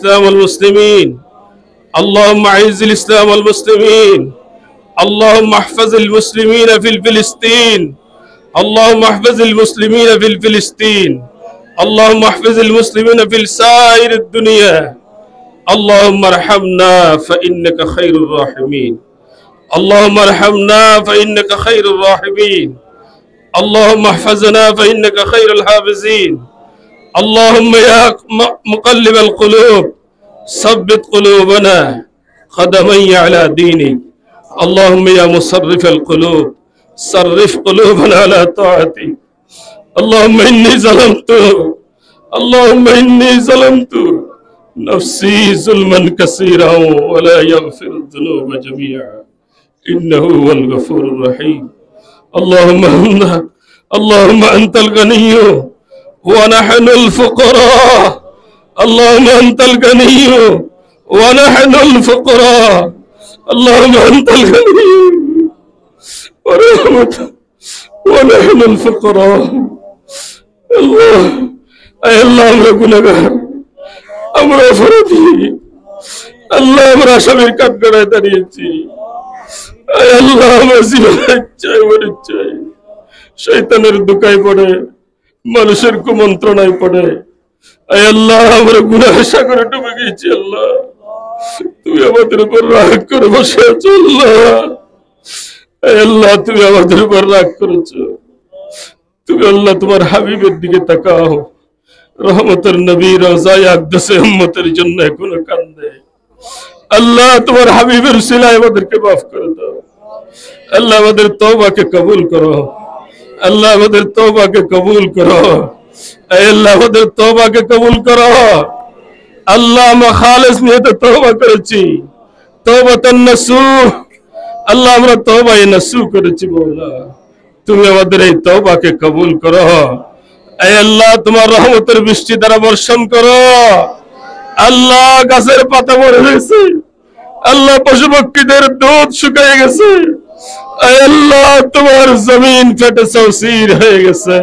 الإسلام والمسلمين اللهم أعز الإسلام والمسلمين اللهم احفظ المسلمين في فلسطين اللهم احفظ المسلمين في فلسطين اللهم احفظ المسلمين في سائر الدنيا اللهم ارحمنا فإنك خير الراحمين اللهم ارحمنا فإنك خير الراحمين اللهم احفظنا فإنك خير الحافظين اللهم يا مقلب القلوب ثبت قلوبنا قدمي على دينك اللهم يا مصرف القلوب صرف قلوبنا على طاعتك اللهم إني ظلمت نفسي ظلما كثيرا ولا يغفر الذنوب جميعا إنه هو الغفور الرحيم اللهم أنت الغني ونحن الفقراء اللهم أنت الغني ونحن الفقراء اللهم أنت الغني ونحن الفقراء الله أي الله আমরা গুনাহগার আমরা অপরাধী আল্লাহ আমরা আসামির কাঠগড়ায় দাঁড়িয়েছি আয় আল্লাহ আমরা জীবনে চাই মরে চাই শয়তানের দুকায় পড়ে মানুষের কুমন্ত্রণায় পড়ে আয় আল্লাহ আমরা গুনাহ সাগরে ডুবে গেছি আল্লাহ তুমি আমাদের উপর রাগ করে বসে আছো আল্লাহ আয় আল্লাহ তুমি আমাদের উপর রাগ করেছো তুমি আল্লাহ তোমার হাবিবের দিকে তাকাও রহমতের নবী রওজায়ে আকদাসে উম্মতের জন্য এখনো কান্দে আল্লাহ তোমার হাবিবের উসিলায় আমাদেরকে মাফ করে দাও আল্লাহ আমাদের তওবাকে কবুল করো আল্লাহ আমাদের তওবাকে কবুল করো আয় আল্লাহ আমাদের তওবাকে কবুল করো আল্লাহ আমরা খালিস নিয়তে তওবা করেছি তওবাতান নাসুহ আল্লাহ আমরা তওবায়ে নাসুহ করেছি মাওলা তুমি আমাদের এই তওবাকে কবুল করো আয় আল্লাহ তোমার রহমতের বৃষ্টি দ্বারা বর্ষণ করো আল্লাহ গাছের পাতা মরে গেছে আল্লাহ পশু পক্ষীদের দুধ শুকিয়ে গেছে আয় আল্লাহ তোমার জমিন ফেটে চৌচির হয়ে গেছে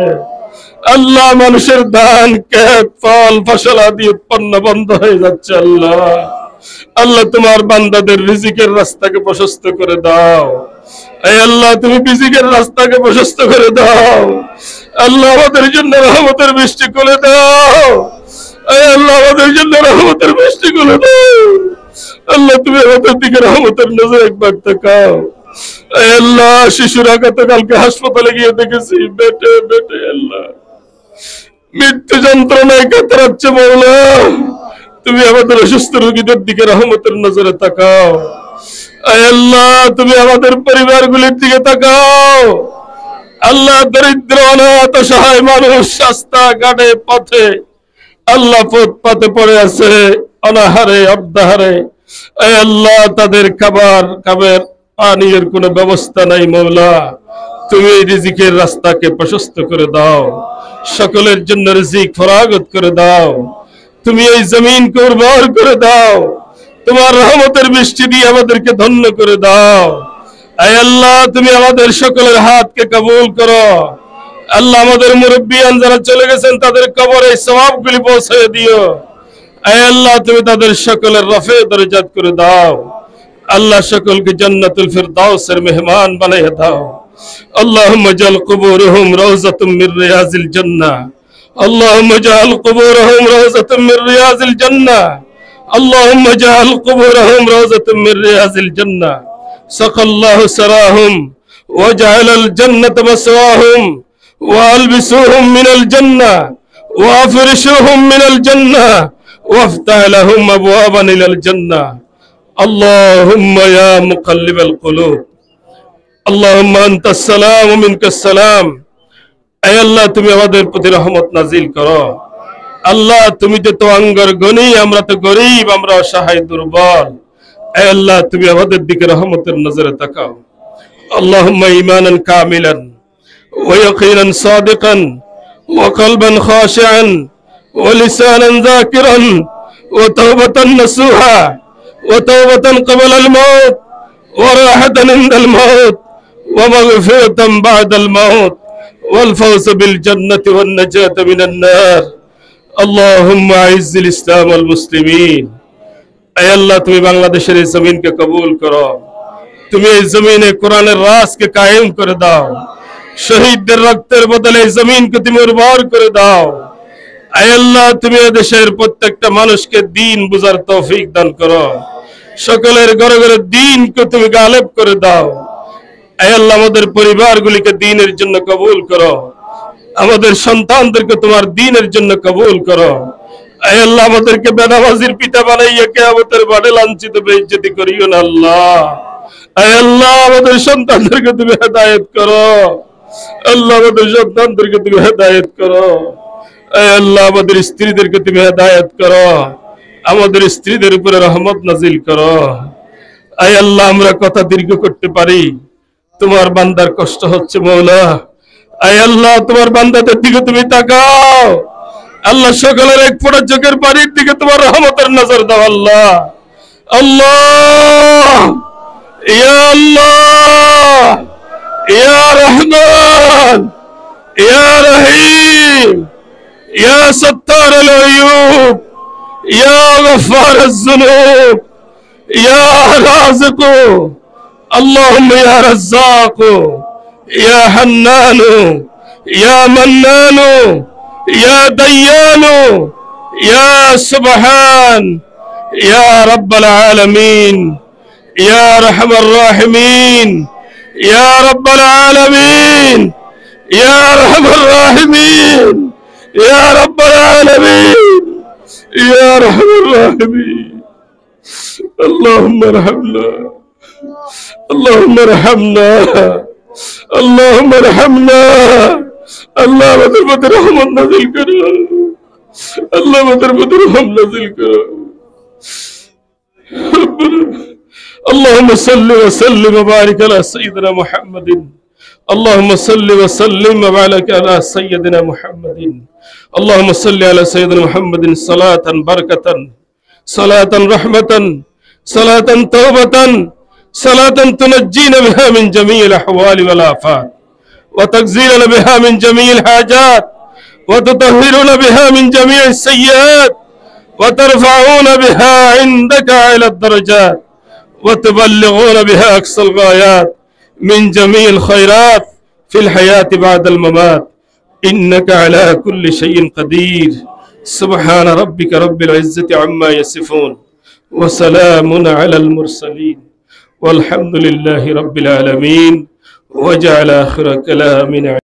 আল্লাহ মানুষের ধান ক্ষেত ফল ফসল আদি উৎপন্ন বন্ধ হয়ে যাচ্ছে আল্লাহ আল্লাহ তোমার বান্দাদের রিজিকের রাস্তাকে প্রশস্ত করে দাও আয় আল্লাহ তুমি রিজিকের রাস্তাকে প্রশস্ত করে দাও আল্লাহ আমাদের জন্য রহমতের বৃষ্টি করে দাও আয় আল্লাহ আমাদের জন্য রহমতের বৃষ্টি করে দাও আল্লাহ তুমি আমাদের দিকে রহমতের নজর একবার তাকাও আয় আল্লাহ শিশুরা গতকালকে হাসপাতালে গিয়ে দেখেছি বেটে আল্লাহ মৃত্যু যন্ত্রণায় কাতরাচ্ছে মাওলা তুমি আমাদের অসুস্থ রোগীদের দিকে রহমতের নজরে তাকাও আয় আল্লাহ তুমি আমাদের পরিবারগুলির দিকে তাকাও আল্লাহ দরিদ্র অনাথ অসহায় মানুষ রাস্তা ঘাটে পথে আল্লাহ ফুটপাতে পড়ে আছে অনাহারে অর্ধাহারে আয় আল্লাহ তাদের খাবার পানির কোনো ব্যবস্থা নাই মাওলা তুমি রিজিকের রাস্তাকে প্রশস্ত করে দাও সকলের জন্য রিজিক ফরাগত করে দাও তুমি এই জমিনকে উর্বর করে দাও তোমার রহমতের বৃষ্টি দিয়ে আমাদেরকে ধন্য করে দাও আয় আল্লাহ তুমি আমাদের সকলের হাতকে কবুল করো আল্লাহ আমাদের মুরব্বিয়ান যারা চলে গেছেন তাদের কবরে সওয়াবগুলি পৌঁছে দিও আয় আল্লাহ তুমি তাদের সকলের রফে দরজাত করে দাও আল্লাহ সকলকে জান্নাতুল ফিরদাউসের মেহমান বানাইয়া দাও আল্লাহুম্মা জাল কুবুরহুম রাউযাতুম মির রিয়াজিল জান্নাহ আল্লাহুম্মা জাল কুবুরহুম রাউযাতুম মির রিয়াজিল জান্নাহ আল্লাহুম্মা জাল কুবুরহুম রাউযাতুম মির রিয়াজিল জান্নাহ সাকাল্লাহু সারাহুম ওয়া জাআলাল জান্নাতা মাসওয়াহুম ওয়া আলবিসুহুম মিনাল জান্নাহ ওয়া আফরিশুহুম মিনাল জান্নাহ ওয়াফতাহ লাহুম আবওয়াবান ইলাল জান্নাহ আল্লাহুম্মা ইয়া মুকাল্লিবাল কুলুব আল্লাহুম্মা আনতাস সালাম ওয়া মিনকাস সালাম আয় আল্লাহ তুমি আমাদের প্রতি রহমত নাজিল করো আল্লাহ তুমি তো অঙ্গর গনি আমরা তো গরীব আমরা অসহায় দুর্বল আয় আল্লাহ তুমি আমাদের দিকে রহমতের নজরে তাকাও আল্লাহুম্মা ঈমানান কামিলান ওয়া ইয়াকিনান সাদিকান ওয়া কলবান খাশিআন ওয়া লিসানান যাকিরান ওয়া তাওবাতান নাসুহা ওয়া তাওবাতান ক্বাবলাল মাউত ওয়া রাহাতান ইনদাল মাউত ওয়া মাগফিরাতান বা'দাল মাউত ওয়াল ফাওজ বিল জান্নাতি ওয়ান নাজাত মিনান নার اللهم اعز الاسلام والمسلمين اے اللہ তুমি বাংলাদেশের এই জমিনকে কবুল করো তুমি এই জমিনে কোরআনের রাজকে কায়েম করে দাও শহীদদের রক্তের বদলে এই জমিনকে তুমি উর্বর করে দাও আয় আল্লাহ তুমি এই দেশের প্রত্যেকটা মানুষকে দ্বীন বুঝার তৌফিক দান করো সকলের ঘরে ঘরে দ্বীনকে তুমি গালেব করে দাও আয় আল্লাহ আমাদের পরিবারগুলিকে দ্বীনের জন্য কবুল করো আমাদের সন্তানদেরকে তোমার দ্বীনের জন্য কবুল করো আয় আল্লাহ আমাদেরকে বেনামাজির পিতা বানাইয়া কিয়ামতের মাঠে লাঞ্ছিত বেইজ্জতি করিও না আল্লাহ আয় আল্লাহ আমাদের সন্তানদেরকে তুমি হেদায়েত করো আল্লাহ আমাদের সন্তানদেরকে তুমি হেদায়েত করো আয় আল্লাহ আমাদের স্ত্রীদেরকে তুমি হেদায়েত করো আমাদের স্ত্রীদের উপরে রহমত নাজিল করো আয় আল্লাহ আমরা কথা দীর্ঘ করতে পারি তোমার বান্দার কষ্ট হচ্ছে মওলা আয় আল্লাহ তোমার বান্দাদের দিকে তুমি তাকাও আল্লাহ সকলের এক ফোঁটা চোখের পানির দিকে তোমার রহমতের নজর দাও আল্লাহ আল্লাহ ইয়া আল্লাহ ইয়া রহমান ইয়া রহিম ইয়া সত্তার আল আইয়ুব ইয়া গফফার আয-যুনুব ইয়া রাযিক اللهم يا رزاق يا حنان يا منان يا ديان يا سبحان يا رب العالمين يا رحم الراحمين يا رب العالمين يا رحم الراحمين يا رب العالمين يا رحم الراحمين اللهم ارحمنا اللهم ارحمنا اللهم ارحمنا اللہ مدر مدر رحمت نازل کرو اللہ مدر مدر رحمت نازل کرو اللهم صل وسلم وبارك على سيدنا محمد اللهم صل وسلم وبارك على سيدنا محمد اللهم صل على سيدنا محمد صلاة بركة صلاة رحمة صلاة توبة صلاة تنجينا بها من جميع الأحوال والآفات وتجزينا بها من جميع الحاجات وتطهرنا بها من جميع السيئات وترفعون بها عندك أعلى الدرجات وتبلغون بها أقصى الغايات من جميع الخيرات في الحياة بعد الممات إنك على كل شيء قدير سبحان ربك رب العزة عما يصفون وسلام على المرسلين والحمد لله رب العالمين وجعل آخر كلامنا